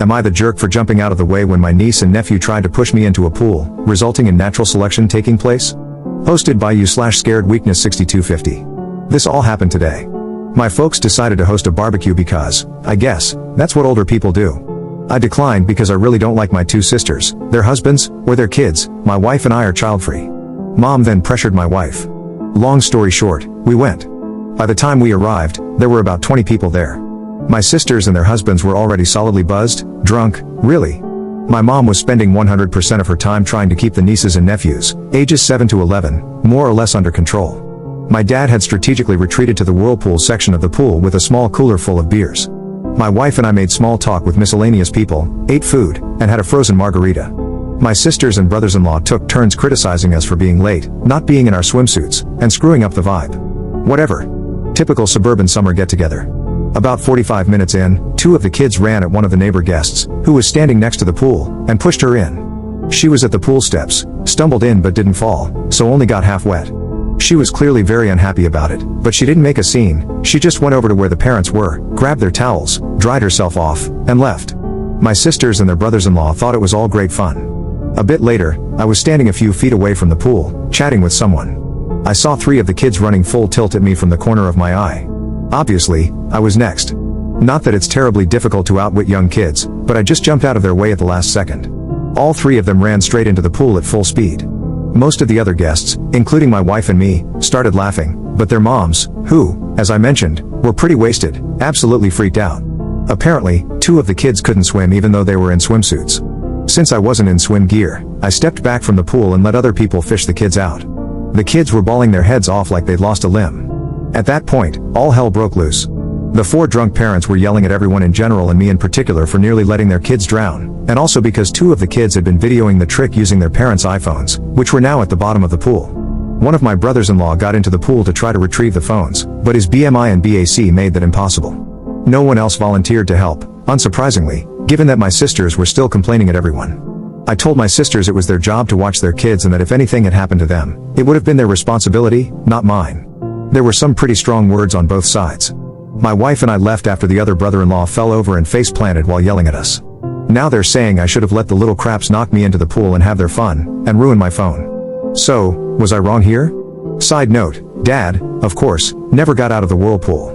Am I the jerk for jumping out of the way when my niece and nephew tried to push me into a pool, resulting in natural selection taking place? Posted by you/scaredweakness6250. This all happened today. My folks decided to host a barbecue because, I guess, that's what older people do. I declined because I really don't like my two sisters, their husbands, or their kids. My wife and I are child-free. Mom then pressured my wife. Long story short, we went. By the time we arrived, there were about 20 people there. My sisters and their husbands were already solidly buzzed, drunk, really. My mom was spending 100% of her time trying to keep the nieces and nephews, ages 7 to 11, more or less under control. My dad had strategically retreated to the whirlpool section of the pool with a small cooler full of beers. My wife and I made small talk with miscellaneous people, ate food, and had a frozen margarita. My sisters and brothers-in-law took turns criticizing us for being late, not being in our swimsuits, and screwing up the vibe. Whatever. Typical suburban summer get-together. About 45 minutes in, two of the kids ran at one of the neighbor guests, who was standing next to the pool, and pushed her in. She was at the pool steps, stumbled in but didn't fall, so only got half wet. She was clearly very unhappy about it, but she didn't make a scene. She just went over to where the parents were, grabbed their towels, dried herself off, and left. My sisters and their brothers-in-law thought it was all great fun. A bit later, I was standing a few feet away from the pool, chatting with someone. I saw 3 of the kids running full tilt at me from the corner of my eye. Obviously, I was next. Not that it's terribly difficult to outwit young kids, but I just jumped out of their way at the last second. All 3 of them ran straight into the pool at full speed. Most of the other guests, including my wife and me, started laughing, but their moms, who, as I mentioned, were pretty wasted, absolutely freaked out. Apparently, 2 of the kids couldn't swim even though they were in swimsuits. Since I wasn't in swim gear, I stepped back from the pool and let other people fish the kids out. The kids were bawling their heads off like they'd lost a limb. At that point, all hell broke loose. The 4 drunk parents were yelling at everyone in general and me in particular for nearly letting their kids drown, and also because 2 of the kids had been videoing the trick using their parents' iPhones, which were now at the bottom of the pool. One of my brothers-in-law got into the pool to try to retrieve the phones, but his BMI and BAC made that impossible. No one else volunteered to help, unsurprisingly, given that my sisters were still complaining at everyone. I told my sisters it was their job to watch their kids and that if anything had happened to them, it would have been their responsibility, not mine. There were some pretty strong words on both sides. My wife and I left after the other brother-in-law fell over and face-planted while yelling at us. Now they're saying I should have let the little craps knock me into the pool and have their fun, and ruin my phone. So, was I wrong here? Side note, Dad, of course, never got out of the whirlpool.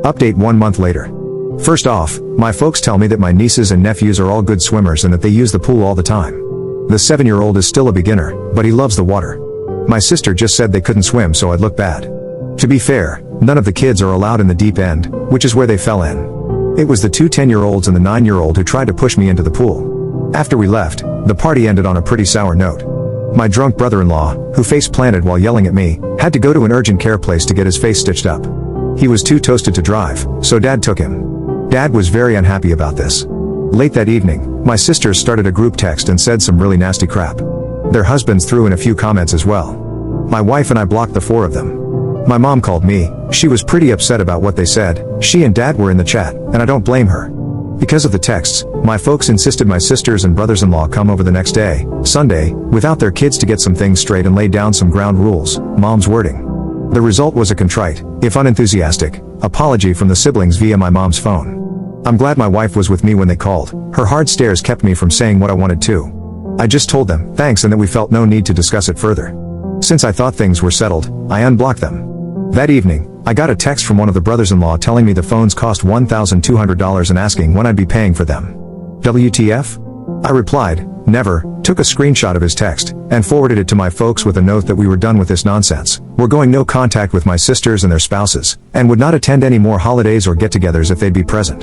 Update 1 month later. First off, my folks tell me that my nieces and nephews are all good swimmers and that they use the pool all the time. The 7-year-old is still a beginner, but he loves the water. My sister just said they couldn't swim so I'd look bad. To be fair, none of the kids are allowed in the deep end, which is where they fell in. It was the 2 10-year-olds and the 9-year-old who tried to push me into the pool. After we left, the party ended on a pretty sour note. My drunk brother-in-law, who face-planted while yelling at me, had to go to an urgent care place to get his face stitched up. He was too toasted to drive, so Dad took him. Dad was very unhappy about this. Late that evening, my sisters started a group text and said some really nasty crap. Their husbands threw in a few comments as well. My wife and I blocked the 4 of them. My mom called me. She was pretty upset about what they said. She and Dad were in the chat, and I don't blame her. Because of the texts, my folks insisted my sisters and brothers-in-law come over the next day, Sunday, without their kids to get some things straight and lay down some ground rules, Mom's wording. The result was a contrite, if unenthusiastic, apology from the siblings via my mom's phone. I'm glad my wife was with me when they called. Her hard stares kept me from saying what I wanted to. I just told them, thanks, and that we felt no need to discuss it further. Since I thought things were settled, I unblocked them. That evening, I got a text from one of the brothers-in-law telling me the phones cost $1,200 and asking when I'd be paying for them. WTF? I replied, never, took a screenshot of his text, and forwarded it to my folks with a note that we were done with this nonsense, we're going no contact with my sisters and their spouses, and would not attend any more holidays or get-togethers if they'd be present.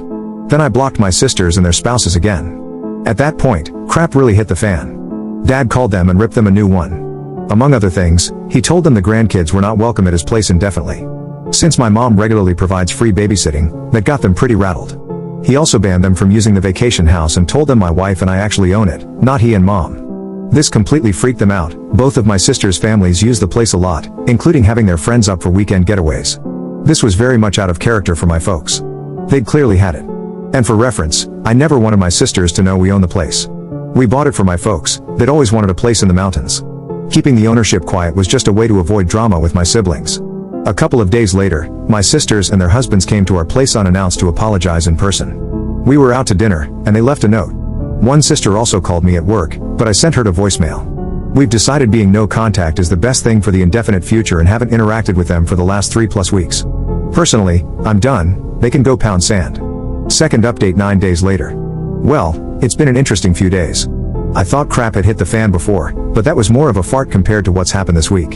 Then I blocked my sisters and their spouses again. At that point, crap really hit the fan. Dad called them and ripped them a new one. Among other things, he told them the grandkids were not welcome at his place indefinitely. Since my mom regularly provides free babysitting, that got them pretty rattled. He also banned them from using the vacation house and told them my wife and I actually own it, not he and Mom. This completely freaked them out. Both of my sisters' families use the place a lot, including having their friends up for weekend getaways. This was very much out of character for my folks. They'd clearly had it. And for reference, I never wanted my sisters to know we own the place. We bought it for my folks. They'd always wanted a place in the mountains. Keeping the ownership quiet was just a way to avoid drama with my siblings. A couple of days later, my sisters and their husbands came to our place unannounced to apologize in person. We were out to dinner, and they left a note. One sister also called me at work, but I sent her to voicemail. We've decided being no contact is the best thing for the indefinite future and haven't interacted with them for the last 3+ weeks. Personally, I'm done, they can go pound sand. Second update 9 days later. Well, it's been an interesting few days. I thought crap had hit the fan before, but that was more of a fart compared to what's happened this week.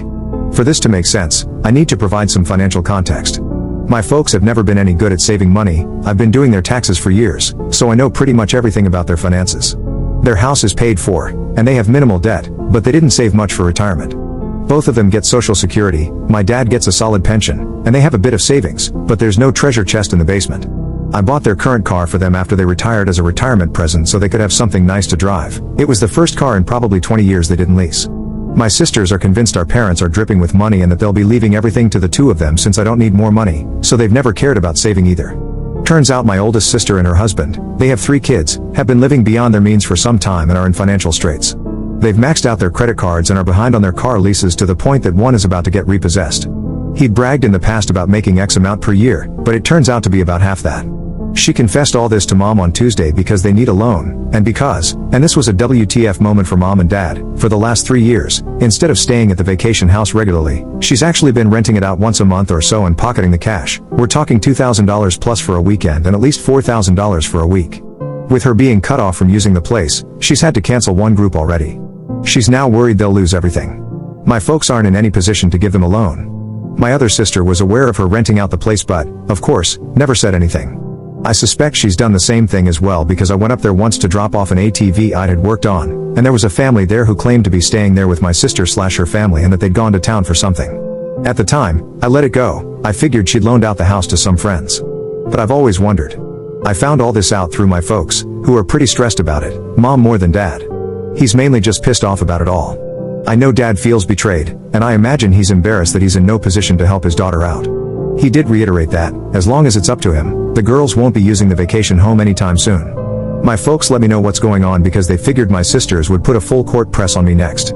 For this to make sense, I need to provide some financial context. My folks have never been any good at saving money. I've been doing their taxes for years, so I know pretty much everything about their finances. Their house is paid for, and they have minimal debt, but they didn't save much for retirement. Both of them get Social Security, my dad gets a solid pension, and they have a bit of savings, but there's no treasure chest in the basement. I bought their current car for them after they retired as a retirement present so they could have something nice to drive. It was the first car in probably 20 years they didn't lease. My sisters are convinced our parents are dripping with money and that they'll be leaving everything to the two of them since I don't need more money, so they've never cared about saving either. Turns out my oldest sister and her husband, they have 3 kids, have been living beyond their means for some time and are in financial straits. They've maxed out their credit cards and are behind on their car leases to the point that one is about to get repossessed. He'd bragged in the past about making X amount per year, but it turns out to be about half that. She confessed all this to Mom on Tuesday because they need a loan, and this was a WTF moment for Mom and Dad, for the last 3 years, instead of staying at the vacation house regularly, she's actually been renting it out once a month or so and pocketing the cash. We're talking $2,000 plus for a weekend and at least $4,000 for a week. With her being cut off from using the place, she's had to cancel one group already. She's now worried they'll lose everything. My folks aren't in any position to give them a loan. My other sister was aware of her renting out the place but, of course, never said anything. I suspect she's done the same thing as well because I went up there once to drop off an ATV I'd worked on, and there was a family there who claimed to be staying there with my sister/her family and that they'd gone to town for something. At the time, I let it go. I figured she'd loaned out the house to some friends. But I've always wondered. I found all this out through my folks, who are pretty stressed about it, Mom more than Dad. He's mainly just pissed off about it all. I know Dad feels betrayed, and I imagine he's embarrassed that he's in no position to help his daughter out. He did reiterate that, as long as it's up to him, the girls won't be using the vacation home anytime soon. My folks let me know what's going on because they figured my sisters would put a full court press on me next.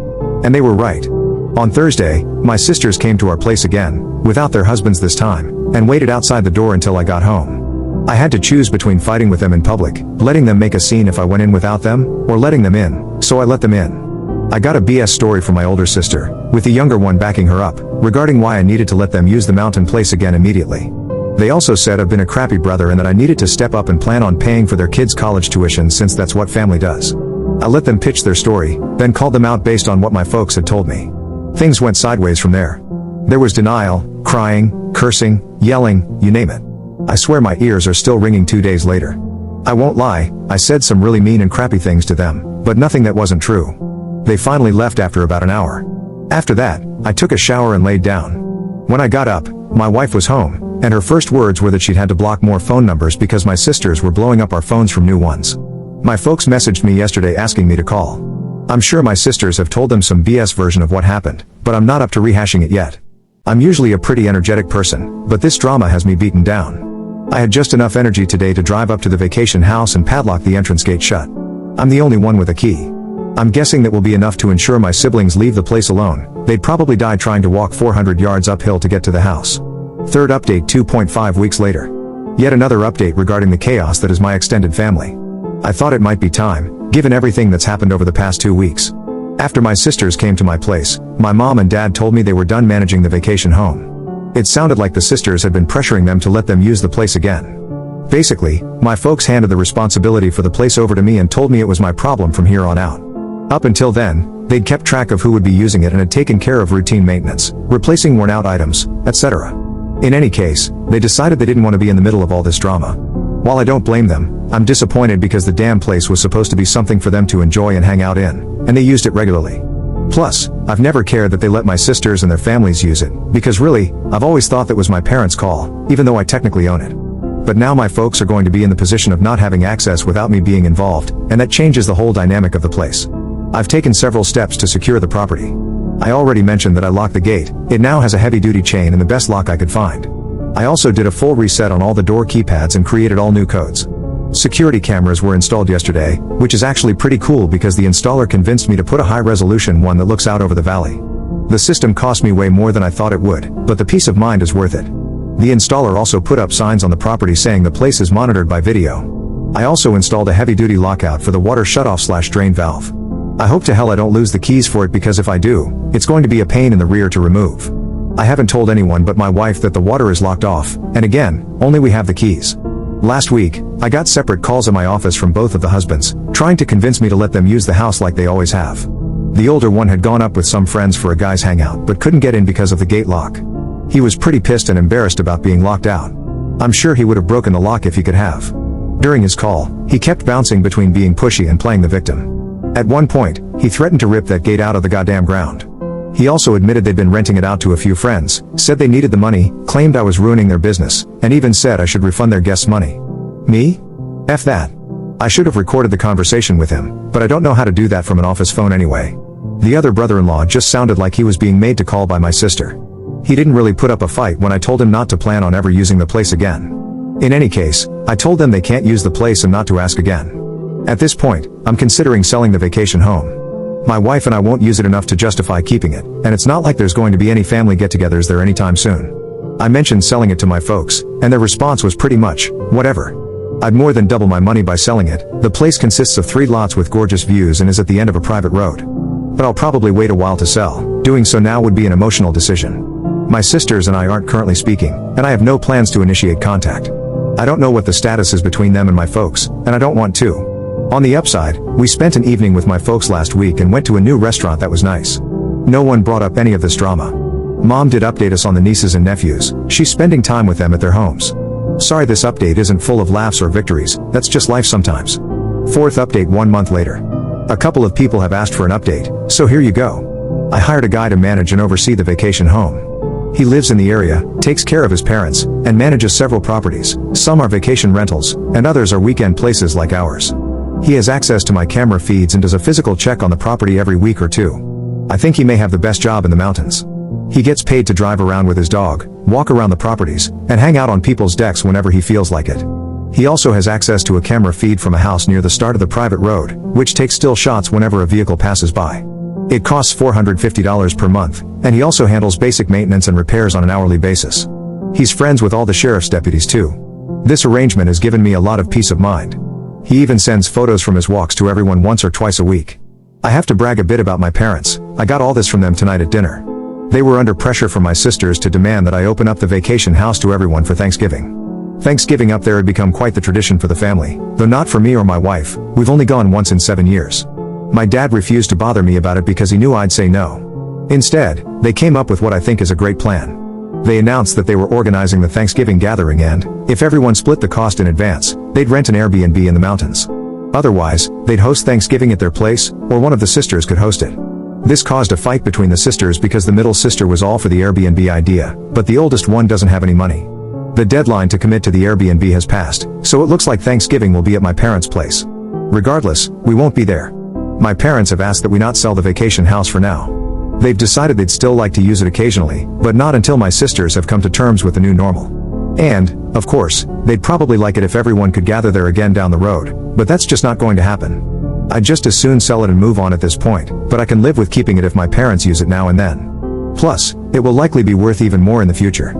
And they were right. On Thursday, my sisters came to our place again, without their husbands this time, and waited outside the door until I got home. I had to choose between fighting with them in public, letting them make a scene if I went in without them, or letting them in, so I let them in. I got a BS story from my older sister, with the younger one backing her up, regarding why I needed to let them use the mountain place again immediately. They also said I've been a crappy brother and that I needed to step up and plan on paying for their kids' college tuition since that's what family does. I let them pitch their story, then called them out based on what my folks had told me. Things went sideways from there. There was denial, crying, cursing, yelling, you name it. I swear my ears are still ringing 2 days later. I won't lie, I said some really mean and crappy things to them, but nothing that wasn't true. They finally left after about an hour. After that, I took a shower and laid down. When I got up, my wife was home, and her first words were that she'd had to block more phone numbers because my sisters were blowing up our phones from new ones. My folks messaged me yesterday asking me to call. I'm sure my sisters have told them some BS version of what happened, but I'm not up to rehashing it yet. I'm usually a pretty energetic person, but this drama has me beaten down. I had just enough energy today to drive up to the vacation house and padlock the entrance gate shut. I'm the only one with a key. I'm guessing that will be enough to ensure my siblings leave the place alone. They'd probably die trying to walk 400 yards uphill to get to the house. Third update 2.5 weeks later. Yet another update regarding the chaos that is my extended family. I thought it might be time, given everything that's happened over the past 2 weeks. After my sisters came to my place, my mom and dad told me they were done managing the vacation home. It sounded like the sisters had been pressuring them to let them use the place again. Basically, my folks handed the responsibility for the place over to me and told me it was my problem from here on out. Up until then, they'd kept track of who would be using it and had taken care of routine maintenance, replacing worn-out items, etc. In any case, they decided they didn't want to be in the middle of all this drama. While I don't blame them, I'm disappointed because the damn place was supposed to be something for them to enjoy and hang out in, and they used it regularly. Plus, I've never cared that they let my sisters and their families use it, because really, I've always thought that was my parents' call, even though I technically own it. But now my folks are going to be in the position of not having access without me being involved, and that changes the whole dynamic of the place. I've taken several steps to secure the property. I already mentioned that I locked the gate. It now has a heavy-duty chain and the best lock I could find. I also did a full reset on all the door keypads and created all new codes. Security cameras were installed yesterday, which is actually pretty cool because the installer convinced me to put a high-resolution one that looks out over the valley. The system cost me way more than I thought it would, but the peace of mind is worth it. The installer also put up signs on the property saying the place is monitored by video. I also installed a heavy-duty lockout for the water shutoff/drain valve. I hope to hell I don't lose the keys for it, because if I do, it's going to be a pain in the rear to remove. I haven't told anyone but my wife that the water is locked off, and again, only we have the keys. Last week, I got separate calls at my office from both of the husbands, trying to convince me to let them use the house like they always have. The older one had gone up with some friends for a guys hangout but couldn't get in because of the gate lock. He was pretty pissed and embarrassed about being locked out. I'm sure he would have broken the lock if he could have. During his call, he kept bouncing between being pushy and playing the victim. At one point, he threatened to rip that gate out of the goddamn ground. He also admitted they'd been renting it out to a few friends, said they needed the money, claimed I was ruining their business, and even said I should refund their guests' money. Me? F that. I should have recorded the conversation with him, but I don't know how to do that from an office phone anyway. The other brother-in-law just sounded like he was being made to call by my sister. He didn't really put up a fight when I told him not to plan on ever using the place again. In any case, I told them they can't use the place and not to ask again. At this point, I'm considering selling the vacation home. My wife and I won't use it enough to justify keeping it, and it's not like there's going to be any family get-togethers there anytime soon. I mentioned selling it to my folks, and their response was pretty much, whatever. I'd more than double my money by selling it. The place consists of 3 lots with gorgeous views and is at the end of a private road. But I'll probably wait a while to sell. Doing so now would be an emotional decision. My sisters and I aren't currently speaking, and I have no plans to initiate contact. I don't know what the status is between them and my folks, and I don't want to. On the upside, we spent an evening with my folks last week and went to a new restaurant that was nice. No one brought up any of this drama. Mom did update us on the nieces and nephews. She's spending time with them at their homes. Sorry this update isn't full of laughs or victories, that's just life sometimes. 4th update 1 month later. A couple of people have asked for an update, so here you go. I hired a guy to manage and oversee the vacation home. He lives in the area, takes care of his parents, and manages several properties. Some are vacation rentals, and others are weekend places like ours. He has access to my camera feeds and does a physical check on the property every week or 2. I think he may have the best job in the mountains. He gets paid to drive around with his dog, walk around the properties, and hang out on people's decks whenever he feels like it. He also has access to a camera feed from a house near the start of the private road, which takes still shots whenever a vehicle passes by. It costs $450 per month, and he also handles basic maintenance and repairs on an hourly basis. He's friends with all the sheriff's deputies too. This arrangement has given me a lot of peace of mind. He even sends photos from his walks to everyone once or twice a week. I have to brag a bit about my parents. I got all this from them tonight at dinner. They were under pressure from my sisters to demand that I open up the vacation house to everyone for Thanksgiving. Thanksgiving up there had become quite the tradition for the family, though not for me or my wife. We've only gone once in 7 years. My dad refused to bother me about it because he knew I'd say no. Instead, they came up with what I think is a great plan. They announced that they were organizing the Thanksgiving gathering and, if everyone split the cost in advance, they'd rent an Airbnb in the mountains. Otherwise, they'd host Thanksgiving at their place, or one of the sisters could host it. This caused a fight between the sisters because the middle sister was all for the Airbnb idea, but the oldest one doesn't have any money. The deadline to commit to the Airbnb has passed, so it looks like Thanksgiving will be at my parents' place. Regardless, we won't be there. My parents have asked that we not sell the vacation house for now. They've decided they'd still like to use it occasionally, but not until my sisters have come to terms with the new normal. And, of course, they'd probably like it if everyone could gather there again down the road, but that's just not going to happen. I'd just as soon sell it and move on at this point, but I can live with keeping it if my parents use it now and then. Plus, it will likely be worth even more in the future.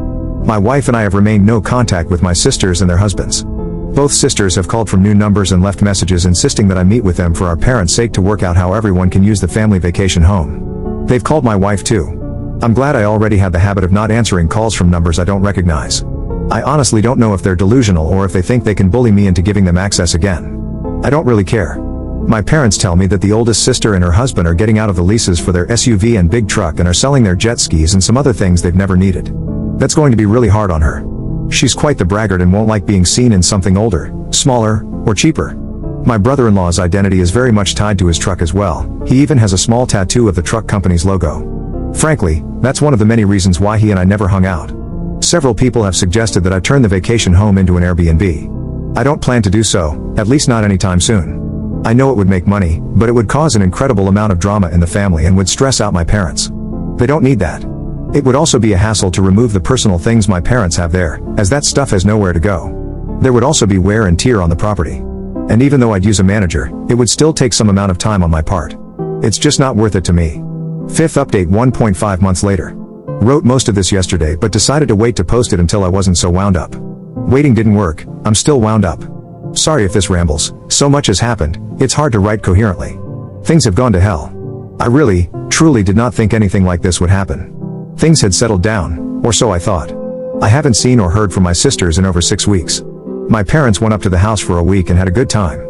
My wife and I have remained no contact with my sisters and their husbands. Both sisters have called from new numbers and left messages insisting that I meet with them for our parents' sake to work out how everyone can use the family vacation home. They've called my wife too. I'm glad I already had the habit of not answering calls from numbers I don't recognize. I honestly don't know if they're delusional or if they think they can bully me into giving them access again. I don't really care. My parents tell me that the oldest sister and her husband are getting out of the leases for their SUV and big truck and are selling their jet skis and some other things they've never needed. That's going to be really hard on her. She's quite the braggart and won't like being seen in something older, smaller, or cheaper. My brother-in-law's identity is very much tied to his truck as well. He even has a small tattoo of the truck company's logo. Frankly, that's one of the many reasons why he and I never hung out. Several people have suggested that I turn the vacation home into an Airbnb. I don't plan to do so, at least not anytime soon. I know it would make money, but it would cause an incredible amount of drama in the family and would stress out my parents. They don't need that. It would also be a hassle to remove the personal things my parents have there, as that stuff has nowhere to go. There would also be wear and tear on the property. And even though I'd use a manager, it would still take some amount of time on my part. It's just not worth it to me. 5th update 1.5 months later. Wrote most of this yesterday but decided to wait to post it until I wasn't so wound up. Waiting didn't work, I'm still wound up. Sorry if this rambles, so much has happened, it's hard to write coherently. Things have gone to hell. I really, truly did not think anything like this would happen. Things had settled down, or so I thought. I haven't seen or heard from my sisters in over 6 weeks. My parents went up to the house for a week and had a good time.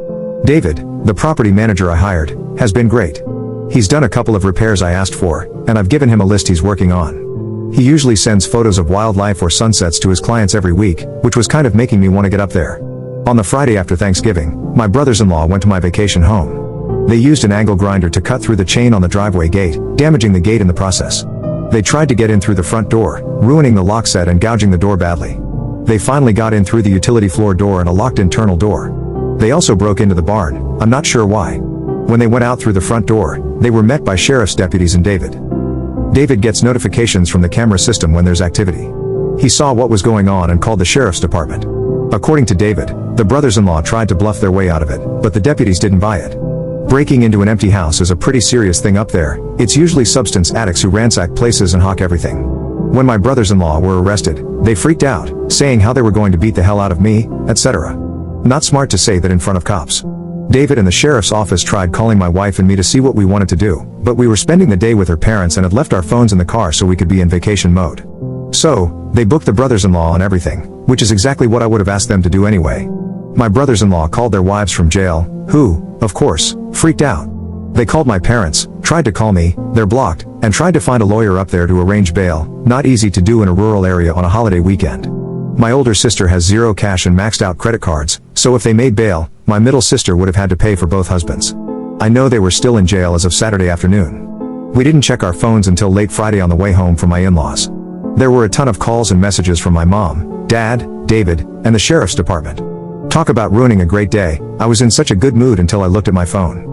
David, the property manager I hired, has been great. He's done a couple of repairs I asked for, and I've given him a list he's working on. He usually sends photos of wildlife or sunsets to his clients every week, which was kind of making me want to get up there. On the Friday after Thanksgiving, my brothers-in-law went to my vacation home. They used an angle grinder to cut through the chain on the driveway gate, damaging the gate in the process. They tried to get in through the front door, ruining the lock set and gouging the door badly. They finally got in through the utility floor door and a locked internal door. They also broke into the barn, I'm not sure why. When they went out through the front door, they were met by sheriff's deputies and David. David gets notifications from the camera system when there's activity. He saw what was going on and called the sheriff's department. According to David, the brothers-in-law tried to bluff their way out of it, but the deputies didn't buy it. Breaking into an empty house is a pretty serious thing up there. It's usually substance addicts who ransack places and hawk everything. When my brothers-in-law were arrested, they freaked out, saying how they were going to beat the hell out of me, etc. Not smart to say that in front of cops. David and the sheriff's office tried calling my wife and me to see what we wanted to do, but we were spending the day with her parents and had left our phones in the car so we could be in vacation mode. So, they booked the brothers-in-law and everything, which is exactly what I would have asked them to do anyway. My brothers-in-law called their wives from jail, who, of course, freaked out. They called my parents, tried to call me, they're blocked, and tried to find a lawyer up there to arrange bail, not easy to do in a rural area on a holiday weekend. My older sister has zero cash and maxed out credit cards, so if they made bail, my middle sister would have had to pay for both husbands. I know they were still in jail as of Saturday afternoon. We didn't check our phones until late Friday on the way home from my in-laws. There were a ton of calls and messages from my mom, dad, David, and the sheriff's department. Talk about ruining a great day, I was in such a good mood until I looked at my phone.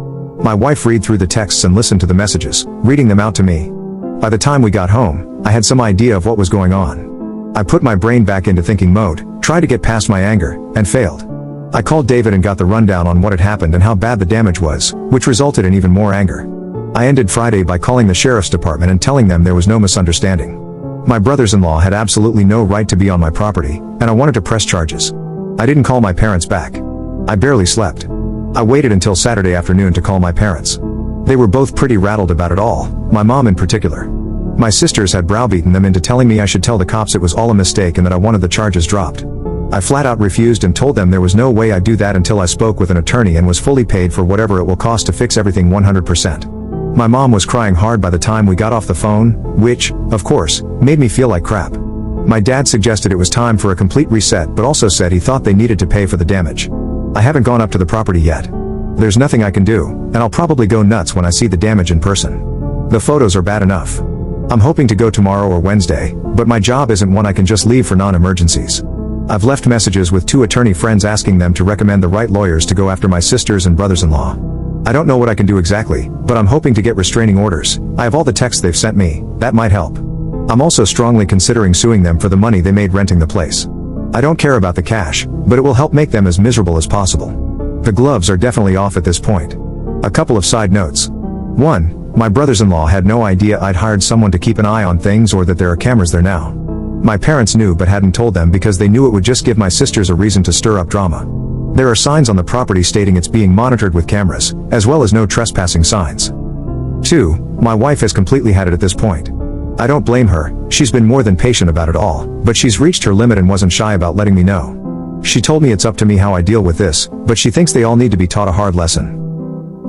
My wife read through the texts and listened to the messages, reading them out to me. By the time we got home, I had some idea of what was going on. I put my brain back into thinking mode, tried to get past my anger, and failed. I called David and got the rundown on what had happened and how bad the damage was, which resulted in even more anger. I ended Friday by calling the sheriff's department and telling them there was no misunderstanding. My brothers-in-law had absolutely no right to be on my property, and I wanted to press charges. I didn't call my parents back. I barely slept. I waited until Saturday afternoon to call my parents. They were both pretty rattled about it all, my mom in particular. My sisters had browbeaten them into telling me I should tell the cops it was all a mistake and that I wanted the charges dropped. I flat out refused and told them there was no way I'd do that until I spoke with an attorney and was fully paid for whatever it will cost to fix everything 100%. My mom was crying hard by the time we got off the phone, which, of course, made me feel like crap. My dad suggested it was time for a complete reset but also said he thought they needed to pay for the damage. I haven't gone up to the property yet. There's nothing I can do, and I'll probably go nuts when I see the damage in person. The photos are bad enough. I'm hoping to go tomorrow or Wednesday, but my job isn't one I can just leave for non-emergencies. I've left messages with 2 attorney friends asking them to recommend the right lawyers to go after my sisters and brothers-in-law. I don't know what I can do exactly, but I'm hoping to get restraining orders. I have all the texts they've sent me, that might help. I'm also strongly considering suing them for the money they made renting the place. I don't care about the cash, but it will help make them as miserable as possible. The gloves are definitely off at this point. A couple of side notes. 1. My brothers-in-law had no idea I'd hired someone to keep an eye on things or that there are cameras there now. My parents knew but hadn't told them because they knew it would just give my sisters a reason to stir up drama. There are signs on the property stating it's being monitored with cameras, as well as no trespassing signs. 2. My wife has completely had it at this point. I don't blame her, she's been more than patient about it all, but she's reached her limit and wasn't shy about letting me know. She told me it's up to me how I deal with this, but she thinks they all need to be taught a hard lesson.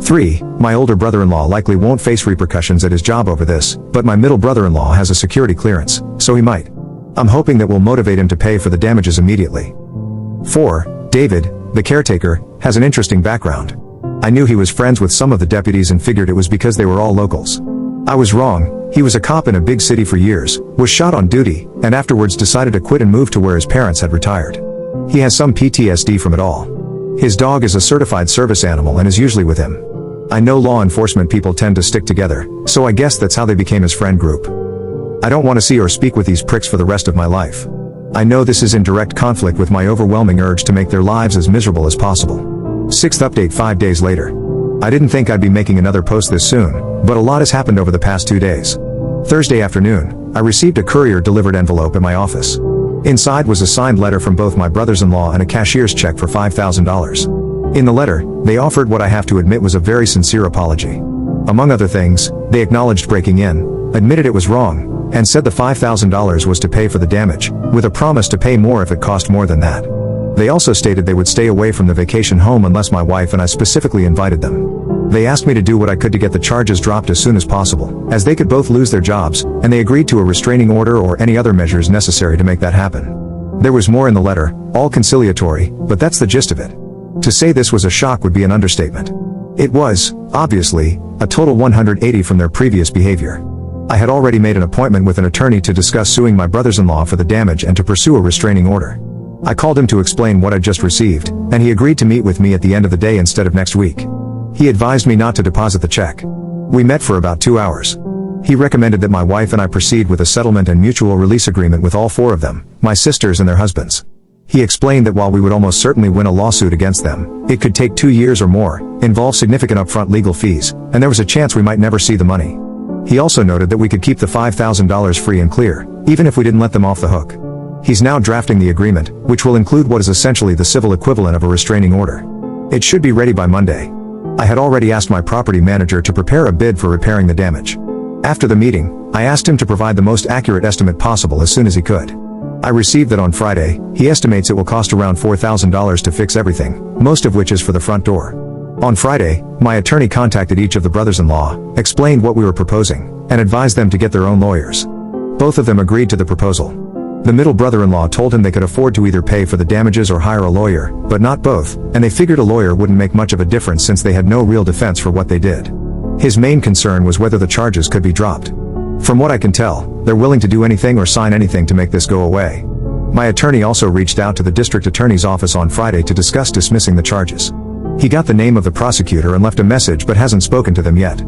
3. My older brother-in-law likely won't face repercussions at his job over this, but my middle brother-in-law has a security clearance, so he might. I'm hoping that will motivate him to pay for the damages immediately. 4. David, the caretaker, has an interesting background. I knew he was friends with some of the deputies and figured it was because they were all locals. I was wrong. He was a cop in a big city for years, was shot on duty, and afterwards decided to quit and move to where his parents had retired. He has some PTSD from it all. His dog is a certified service animal and is usually with him. I know law enforcement people tend to stick together, so I guess that's how they became his friend group. I don't want to see or speak with these pricks for the rest of my life. I know this is in direct conflict with my overwhelming urge to make their lives as miserable as possible. 6th update 5 days later. I didn't think I'd be making another post this soon, but a lot has happened over the past 2 days. Thursday afternoon, I received a courier-delivered envelope at my office. Inside was a signed letter from both my brothers-in-law and a cashier's check for $5,000. In the letter, they offered what I have to admit was a very sincere apology. Among other things, they acknowledged breaking in, admitted it was wrong, and said the $5,000 was to pay for the damage, with a promise to pay more if it cost more than that. They also stated they would stay away from the vacation home unless my wife and I specifically invited them. They asked me to do what I could to get the charges dropped as soon as possible, as they could both lose their jobs, and they agreed to a restraining order or any other measures necessary to make that happen. There was more in the letter, all conciliatory, but that's the gist of it. To say this was a shock would be an understatement. It was, obviously, a total 180 from their previous behavior. I had already made an appointment with an attorney to discuss suing my brothers-in-law for the damage and to pursue a restraining order. I called him to explain what I'd just received, and he agreed to meet with me at the end of the day instead of next week. He advised me not to deposit the check. We met for about 2 hours. He recommended that my wife and I proceed with a settlement and mutual release agreement with all 4 of them, my sisters and their husbands. He explained that while we would almost certainly win a lawsuit against them, it could take 2 years or more, involve significant upfront legal fees, and there was a chance we might never see the money. He also noted that we could keep the $5,000 free and clear, even if we didn't let them off the hook. He's now drafting the agreement, which will include what is essentially the civil equivalent of a restraining order. It should be ready by Monday. I had already asked my property manager to prepare a bid for repairing the damage. After the meeting, I asked him to provide the most accurate estimate possible as soon as he could. I received that on Friday. He estimates it will cost around $4,000 to fix everything, most of which is for the front door. On Friday, my attorney contacted each of the brothers-in-law, explained what we were proposing, and advised them to get their own lawyers. Both of them agreed to the proposal. The middle brother-in-law told him they could afford to either pay for the damages or hire a lawyer, but not both, and they figured a lawyer wouldn't make much of a difference since they had no real defense for what they did. His main concern was whether the charges could be dropped. From what I can tell, they're willing to do anything or sign anything to make this go away. My attorney also reached out to the district attorney's office on Friday to discuss dismissing the charges. He got the name of the prosecutor and left a message but hasn't spoken to them yet.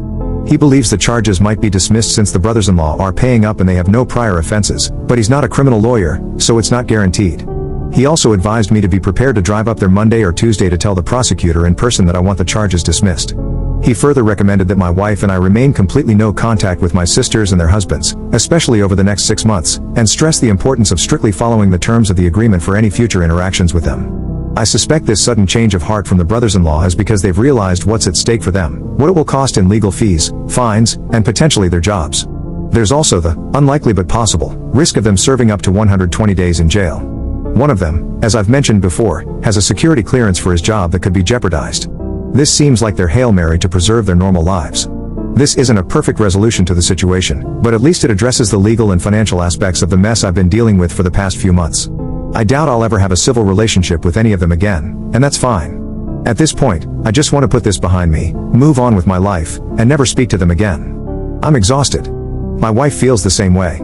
He believes the charges might be dismissed since the brothers-in-law are paying up and they have no prior offenses, but he's not a criminal lawyer, so it's not guaranteed. He also advised me to be prepared to drive up there Monday or Tuesday to tell the prosecutor in person that I want the charges dismissed. He further recommended that my wife and I remain completely no contact with my sisters and their husbands, especially over the next 6 months, and stressed the importance of strictly following the terms of the agreement for any future interactions with them. I suspect this sudden change of heart from the brothers-in-law is because they've realized what's at stake for them, what it will cost in legal fees, fines, and potentially their jobs. There's also the, unlikely but possible, risk of them serving up to 120 days in jail. One of them, as I've mentioned before, has a security clearance for his job that could be jeopardized. This seems like their Hail Mary to preserve their normal lives. This isn't a perfect resolution to the situation, but at least it addresses the legal and financial aspects of the mess I've been dealing with for the past few months. I doubt I'll ever have a civil relationship with any of them again, and that's fine. At this point, I just want to put this behind me, move on with my life, and never speak to them again. I'm exhausted. My wife feels the same way.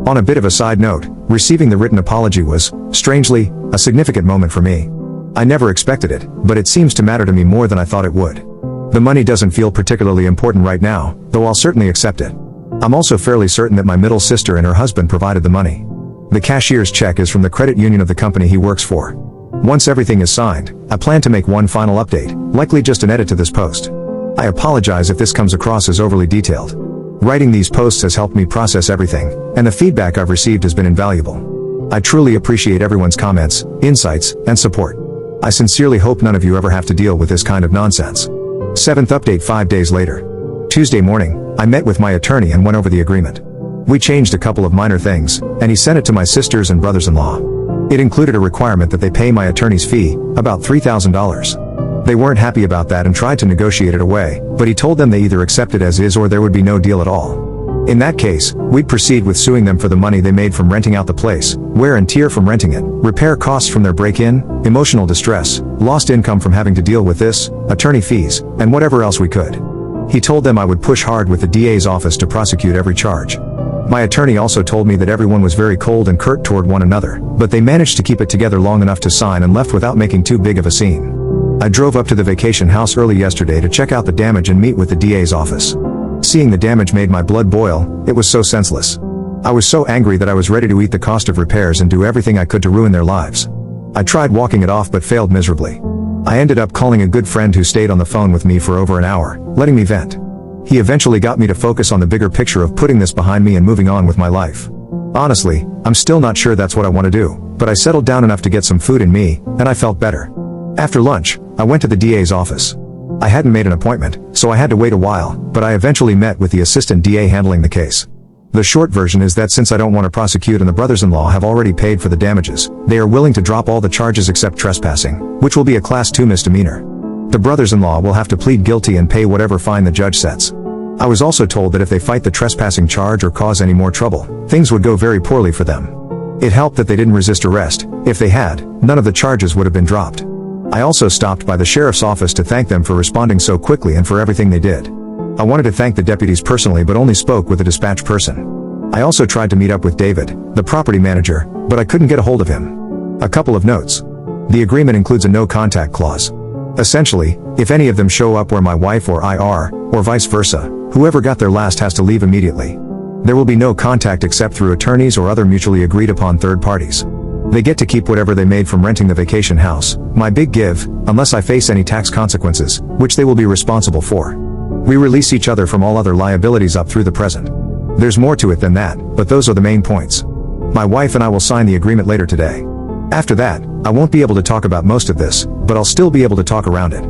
On a bit of a side note, receiving the written apology was, strangely, a significant moment for me. I never expected it, but it seems to matter to me more than I thought it would. The money doesn't feel particularly important right now, though I'll certainly accept it. I'm also fairly certain that my middle sister and her husband provided the money. The cashier's check is from the credit union of the company he works for. Once everything is signed, I plan to make one final update, likely just an edit to this post. I apologize if this comes across as overly detailed. Writing these posts has helped me process everything, and the feedback I've received has been invaluable. I truly appreciate everyone's comments, insights, and support. I sincerely hope none of you ever have to deal with this kind of nonsense. 7th update 5 days later. Tuesday morning, I met with my attorney and went over the agreement. We changed a couple of minor things, and he sent it to my sisters and brothers-in-law. It included a requirement that they pay my attorney's fee, about $3,000. They weren't happy about that and tried to negotiate it away, but he told them they either accept it as is or there would be no deal at all. In that case, we'd proceed with suing them for the money they made from renting out the place, wear and tear from renting it, repair costs from their break-in, emotional distress, lost income from having to deal with this, attorney fees, and whatever else we could. He told them I would push hard with the DA's office to prosecute every charge. My attorney also told me that everyone was very cold and curt toward one another, but they managed to keep it together long enough to sign and left without making too big of a scene. I drove up to the vacation house early yesterday to check out the damage and meet with the DA's office. Seeing the damage made my blood boil. It was so senseless. I was so angry that I was ready to eat the cost of repairs and do everything I could to ruin their lives. I tried walking it off but failed miserably. I ended up calling a good friend who stayed on the phone with me for over an hour, letting me vent. He eventually got me to focus on the bigger picture of putting this behind me and moving on with my life. Honestly, I'm still not sure that's what I want to do, but I settled down enough to get some food in me, and I felt better. After lunch, I went to the DA's office. I hadn't made an appointment, so I had to wait a while, but I eventually met with the assistant DA handling the case. The short version is that since I don't want to prosecute and the brothers-in-law have already paid for the damages, they are willing to drop all the charges except trespassing, which will be a Class 2 misdemeanor. The brothers-in-law will have to plead guilty and pay whatever fine the judge sets. I was also told that if they fight the trespassing charge or cause any more trouble, things would go very poorly for them. It helped that they didn't resist arrest. If they had, none of the charges would have been dropped. I also stopped by the sheriff's office to thank them for responding so quickly and for everything they did. I wanted to thank the deputies personally but only spoke with a dispatch person. I also tried to meet up with David, the property manager, but I couldn't get a hold of him. A couple of notes. The agreement includes a no-contact clause. Essentially, if any of them show up where my wife or I are, or vice versa, whoever got there last has to leave immediately. There will be no contact except through attorneys or other mutually agreed upon third parties. They get to keep whatever they made from renting the vacation house, my big give, unless I face any tax consequences, which they will be responsible for. We release each other from all other liabilities up through the present. There's more to it than that, but those are the main points. My wife and I will sign the agreement later today. After that, I won't be able to talk about most of this, but I'll still be able to talk around it.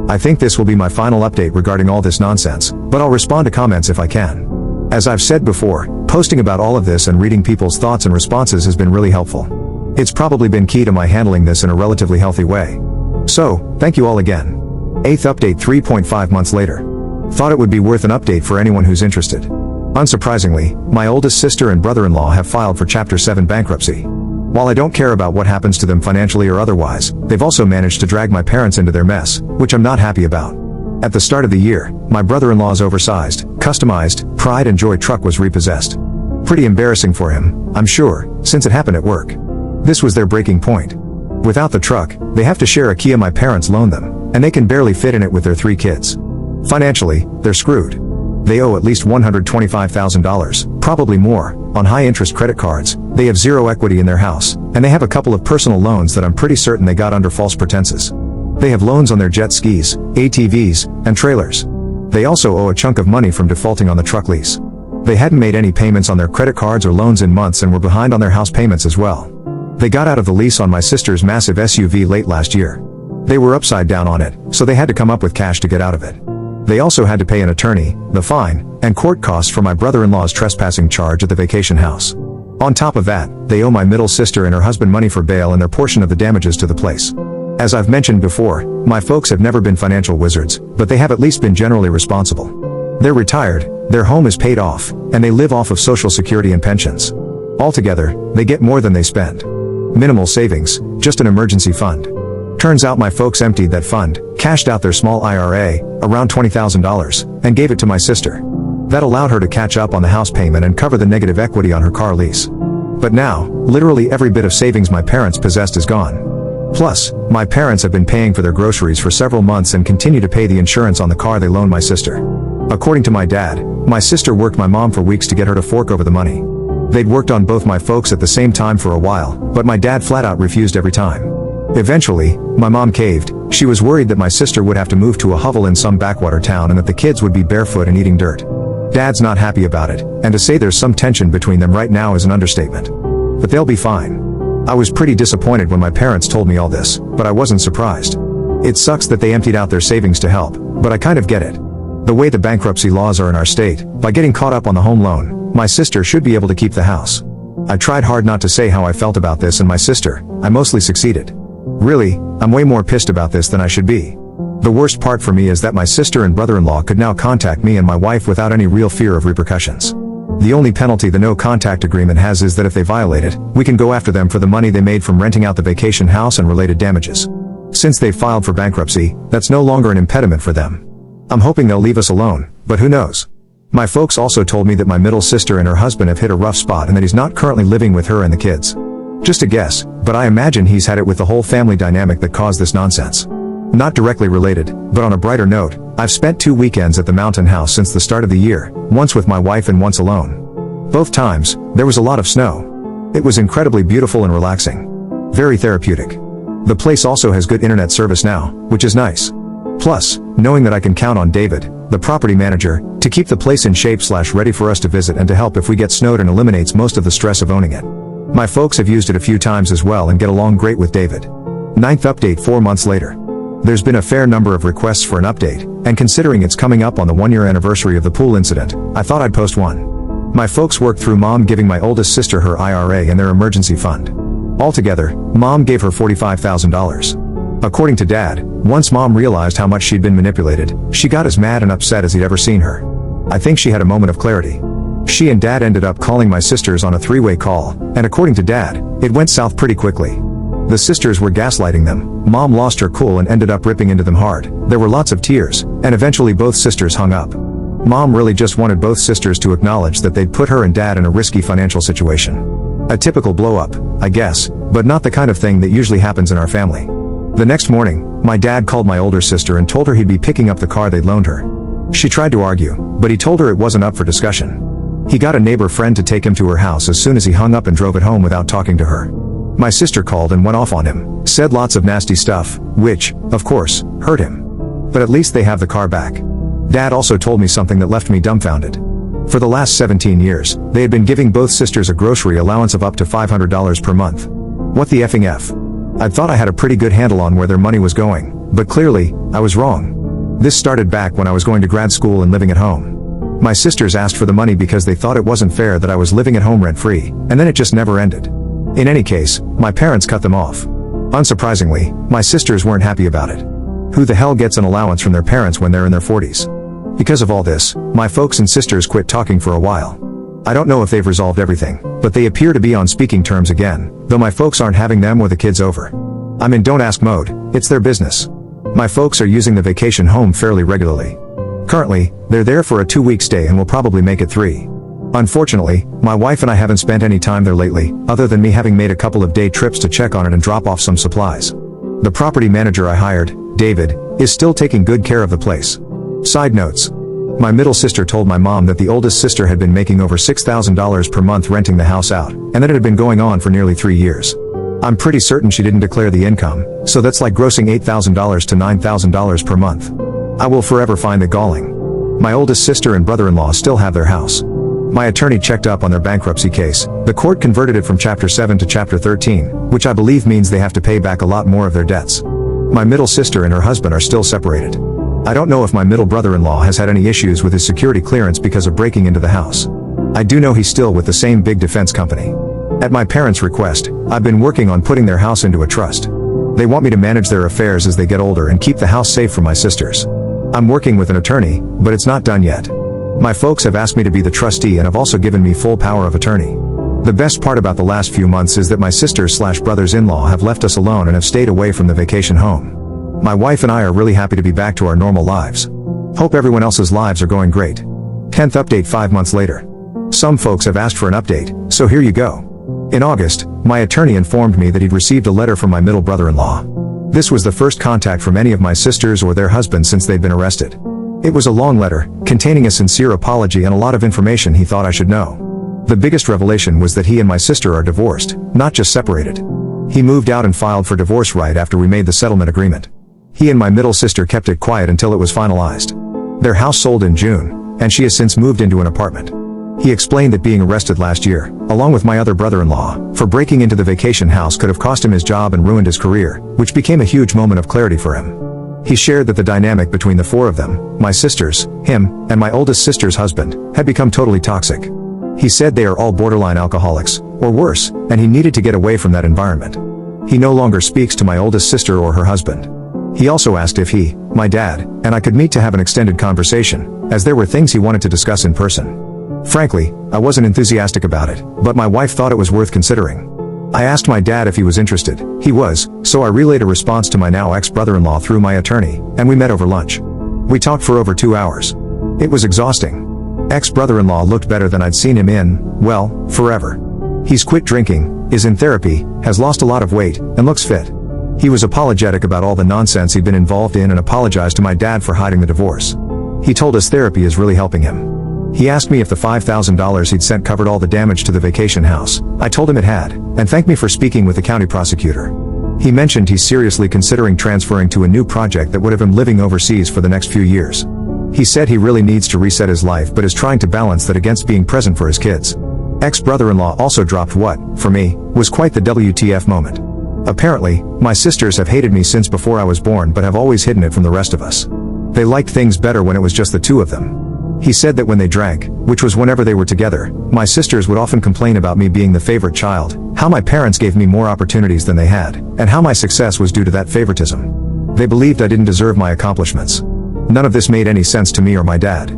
I think this will be my final update regarding all this nonsense, but I'll respond to comments if I can. As I've said before, posting about all of this and reading people's thoughts and responses has been really helpful. It's probably been key to my handling this in a relatively healthy way. So, thank you all again. 8th update 3.5 months later. Thought it would be worth an update for anyone who's interested. Unsurprisingly, my oldest sister and brother-in-law have filed for Chapter 7 bankruptcy. While I don't care about what happens to them financially or otherwise, they've also managed to drag my parents into their mess, which I'm not happy about. At the start of the year, my brother-in-law's oversized, customized, Pride and Joy truck was repossessed. Pretty embarrassing for him, I'm sure, since it happened at work. This was their breaking point. Without the truck, they have to share a Kia my parents loaned them, and they can barely fit in it with their 3 kids. Financially, they're screwed. They owe at least $125,000, probably more, on high-interest credit cards. They have zero equity in their house, and they have a couple of personal loans that I'm pretty certain they got under false pretenses. They have loans on their jet skis, ATVs, and trailers. They also owe a chunk of money from defaulting on the truck lease. They hadn't made any payments on their credit cards or loans in months and were behind on their house payments as well. They got out of the lease on my sister's massive SUV late last year. They were upside down on it, so they had to come up with cash to get out of it. They also had to pay an attorney, the fine, and court costs for my brother-in-law's trespassing charge at the vacation house. On top of that, they owe my middle sister and her husband money for bail and their portion of the damages to the place. As I've mentioned before, my folks have never been financial wizards, but they have at least been generally responsible. They're retired, their home is paid off, and they live off of Social Security and pensions. Altogether, they get more than they spend. Minimal savings, just an emergency fund. Turns out my folks emptied that fund, cashed out their small IRA, around $20,000, and gave it to my sister. That allowed her to catch up on the house payment and cover the negative equity on her car lease. But now, literally every bit of savings my parents possessed is gone. Plus, my parents have been paying for their groceries for several months and continue to pay the insurance on the car they loaned my sister. According to my dad, my sister worked my mom for weeks to get her to fork over the money. They'd worked on both my folks at the same time for a while, but my dad flat out refused every time. Eventually, my mom caved. She was worried that my sister would have to move to a hovel in some backwater town and that the kids would be barefoot and eating dirt. Dad's not happy about it, and to say there's some tension between them right now is an understatement. But they'll be fine. I was pretty disappointed when my parents told me all this, but I wasn't surprised. It sucks that they emptied out their savings to help, but I kind of get it. The way the bankruptcy laws are in our state, by getting caught up on the home loan, my sister should be able to keep the house. I tried hard not to say how I felt about this and my sister. I mostly succeeded. Really, I'm way more pissed about this than I should be. The worst part for me is that my sister and brother-in-law could now contact me and my wife without any real fear of repercussions. The only penalty the no-contact agreement has is that if they violate it, we can go after them for the money they made from renting out the vacation house and related damages. Since they've filed for bankruptcy, that's no longer an impediment for them. I'm hoping they'll leave us alone, but who knows? My folks also told me that my middle sister and her husband have hit a rough spot and that he's not currently living with her and the kids. Just a guess, but I imagine he's had it with the whole family dynamic that caused this nonsense. Not directly related, but on a brighter note, I've spent 2 weekends at the mountain house since the start of the year, once with my wife and once alone. Both times, there was a lot of snow. It was incredibly beautiful and relaxing. Very therapeutic. The place also has good internet service now, which is nice. Plus, knowing that I can count on David, the property manager, to keep the place in shape/ready for us to visit and to help if we get snowed, and eliminates most of the stress of owning it. My folks have used it a few times as well and get along great with David. Ninth update 4 months later. There's been a fair number of requests for an update, and considering it's coming up on the 1-year anniversary of the pool incident, I thought I'd post one. My folks worked through Mom giving my oldest sister her IRA and their emergency fund. Altogether, Mom gave her $45,000. According to Dad, once Mom realized how much she'd been manipulated, she got as mad and upset as he'd ever seen her. I think she had a moment of clarity. She and Dad ended up calling my sisters on a 3-way call, and according to Dad, it went south pretty quickly. The sisters were gaslighting them, Mom lost her cool and ended up ripping into them hard, there were lots of tears, and eventually both sisters hung up. Mom really just wanted both sisters to acknowledge that they'd put her and Dad in a risky financial situation. A typical blow-up, I guess, but not the kind of thing that usually happens in our family. The next morning, my dad called my older sister and told her he'd be picking up the car they'd loaned her. She tried to argue, but he told her it wasn't up for discussion. He got a neighbor friend to take him to her house as soon as he hung up and drove it home without talking to her. My sister called and went off on him, said lots of nasty stuff, which, of course, hurt him. But at least they have the car back. Dad also told me something that left me dumbfounded. For the last 17 years, they had been giving both sisters a grocery allowance of up to $500 per month. What the effing F? I thought I had a pretty good handle on where their money was going, but clearly, I was wrong. This started back when I was going to grad school and living at home. My sisters asked for the money because they thought it wasn't fair that I was living at home rent-free, and then it just never ended. In any case, my parents cut them off. Unsurprisingly, my sisters weren't happy about it. Who the hell gets an allowance from their parents when they're in their 40s? Because of all this, my folks and sisters quit talking for a while. I don't know if they've resolved everything, but they appear to be on speaking terms again, though my folks aren't having them or the kids over. I'm in don't ask mode, it's their business. My folks are using the vacation home fairly regularly. Currently, they're there for a 2-week stay and will probably make it 3. Unfortunately, my wife and I haven't spent any time there lately, other than me having made a couple of day trips to check on it and drop off some supplies. The property manager I hired, David, is still taking good care of the place. Side notes. My middle sister told my mom that the oldest sister had been making over $6,000 per month renting the house out, and that it had been going on for nearly 3 years. I'm pretty certain she didn't declare the income, so that's like grossing $8,000 to $9,000 per month. I will forever find it galling. My oldest sister and brother-in-law still have their house. My attorney checked up on their bankruptcy case. The court converted it from Chapter 7 to Chapter 13, which I believe means they have to pay back a lot more of their debts. My middle sister and her husband are still separated. I don't know if my middle brother-in-law has had any issues with his security clearance because of breaking into the house. I do know he's still with the same big defense company. At my parents' request, I've been working on putting their house into a trust. They want me to manage their affairs as they get older and keep the house safe for my sisters. I'm working with an attorney, but it's not done yet. My folks have asked me to be the trustee and have also given me full power of attorney. The best part about the last few months is that my sisters/brothers-in-law have left us alone and have stayed away from the vacation home. My wife and I are really happy to be back to our normal lives. Hope everyone else's lives are going great. 10th update 5 months later. Some folks have asked for an update, so here you go. In August, my attorney informed me that he'd received a letter from my middle brother-in-law. This was the first contact from any of my sisters or their husbands since they'd been arrested. It was a long letter, containing a sincere apology and a lot of information he thought I should know. The biggest revelation was that he and my sister are divorced, not just separated. He moved out and filed for divorce right after we made the settlement agreement. He and my middle sister kept it quiet until it was finalized. Their house sold in June, and she has since moved into an apartment. He explained that being arrested last year, along with my other brother-in-law, for breaking into the vacation house could have cost him his job and ruined his career, which became a huge moment of clarity for him. He shared that the dynamic between the 4 of them, my sisters, him, and my oldest sister's husband, had become totally toxic. He said they are all borderline alcoholics, or worse, and he needed to get away from that environment. He no longer speaks to my oldest sister or her husband. He also asked if he, my dad, and I could meet to have an extended conversation, as there were things he wanted to discuss in person. Frankly, I wasn't enthusiastic about it, but my wife thought it was worth considering. I asked my dad if he was interested. He was, so I relayed a response to my now ex-brother-in-law through my attorney, and we met over lunch. We talked for over 2 hours. It was exhausting. Ex-brother-in-law looked better than I'd seen him in, well, forever. He's quit drinking, is in therapy, has lost a lot of weight, and looks fit. He was apologetic about all the nonsense he'd been involved in and apologized to my dad for hiding the divorce. He told us therapy is really helping him. He asked me if the $5,000 he'd sent covered all the damage to the vacation house. I told him it had, and thanked me for speaking with the county prosecutor. He mentioned he's seriously considering transferring to a new project that would have him living overseas for the next few years. He said he really needs to reset his life but is trying to balance that against being present for his kids. Ex-brother-in-law also dropped what, for me, was quite the WTF moment. Apparently, my sisters have hated me since before I was born but have always hidden it from the rest of us. They liked things better when it was just the two of them. He said that when they drank, which was whenever they were together, my sisters would often complain about me being the favorite child, how my parents gave me more opportunities than they had, and how my success was due to that favoritism. They believed I didn't deserve my accomplishments. None of this made any sense to me or my dad.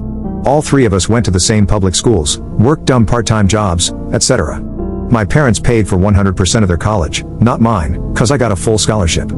All three of us went to the same public schools, worked dumb part-time jobs, etc. My parents paid for 100% of their college, not mine, cause I got a full scholarship.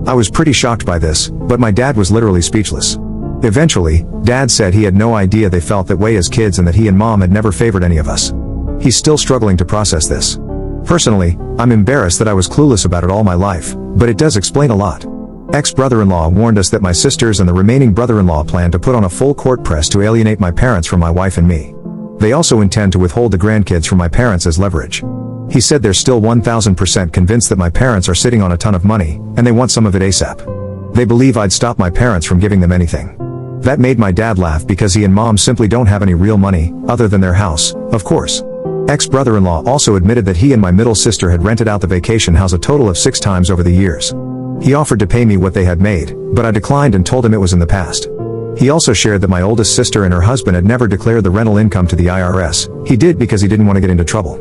I was pretty shocked by this, but my dad was literally speechless. Eventually, Dad said he had no idea they felt that way as kids and that he and Mom had never favored any of us. He's still struggling to process this. Personally, I'm embarrassed that I was clueless about it all my life, but it does explain a lot. Ex-brother-in-law warned us that my sisters and the remaining brother-in-law plan to put on a full court press to alienate my parents from my wife and me. They also intend to withhold the grandkids from my parents as leverage. He said they're still 1000% convinced that my parents are sitting on a ton of money, and they want some of it ASAP. They believe I'd stop my parents from giving them anything. That made my dad laugh because he and Mom simply don't have any real money, other than their house, of course. Ex-brother-in-law also admitted that he and my middle sister had rented out the vacation house a total of 6 times over the years. He offered to pay me what they had made, but I declined and told him it was in the past. He also shared that my oldest sister and her husband had never declared the rental income to the IRS. He did because he didn't want to get into trouble.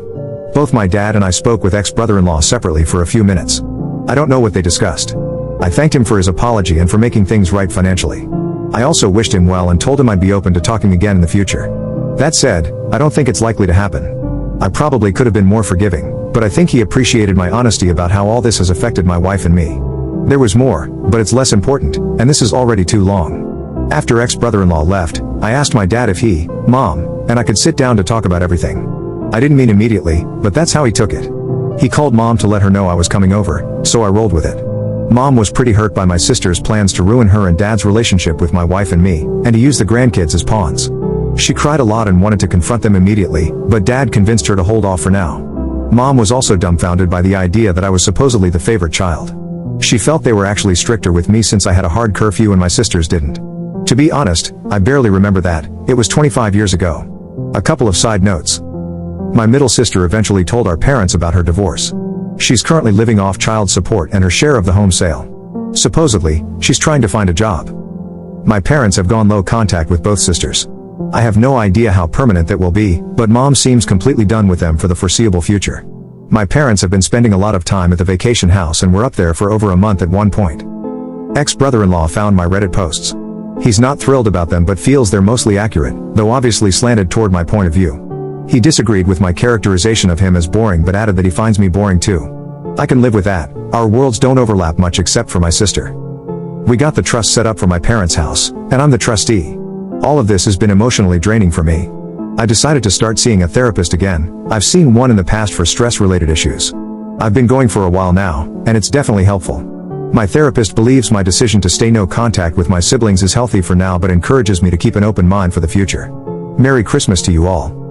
Both my dad and I spoke with ex-brother-in-law separately for a few minutes. I don't know what they discussed. I thanked him for his apology and for making things right financially. I also wished him well and told him I'd be open to talking again in the future. That said, I don't think it's likely to happen. I probably could have been more forgiving, but I think he appreciated my honesty about how all this has affected my wife and me. There was more, but it's less important, and this is already too long. After ex-brother-in-law left, I asked my dad if he, Mom, and I could sit down to talk about everything. I didn't mean immediately, but that's how he took it. He called Mom to let her know I was coming over, so I rolled with it. Mom was pretty hurt by my sister's plans to ruin her and Dad's relationship with my wife and me, and to use the grandkids as pawns. She cried a lot and wanted to confront them immediately, but Dad convinced her to hold off for now. Mom was also dumbfounded by the idea that I was supposedly the favorite child. She felt they were actually stricter with me since I had a hard curfew and my sisters didn't. To be honest, I barely remember that. It was 25 years ago. A couple of side notes. My middle sister eventually told our parents about her divorce. She's currently living off child support and her share of the home sale. Supposedly, she's trying to find a job. My parents have gone low contact with both sisters. I have no idea how permanent that will be, but Mom seems completely done with them for the foreseeable future. My parents have been spending a lot of time at the vacation house and were up there for over a month at one point. Ex-brother-in-law found my Reddit posts. He's not thrilled about them but feels they're mostly accurate, though obviously slanted toward my point of view. He disagreed with my characterization of him as boring but added that he finds me boring too. I can live with that. Our worlds don't overlap much except for my sister. We got the trust set up for my parents' house, and I'm the trustee. All of this has been emotionally draining for me. I decided to start seeing a therapist again. I've seen one in the past for stress-related issues. I've been going for a while now, and it's definitely helpful. My therapist believes my decision to stay no contact with my siblings is healthy for now but encourages me to keep an open mind for the future. Merry Christmas to you all.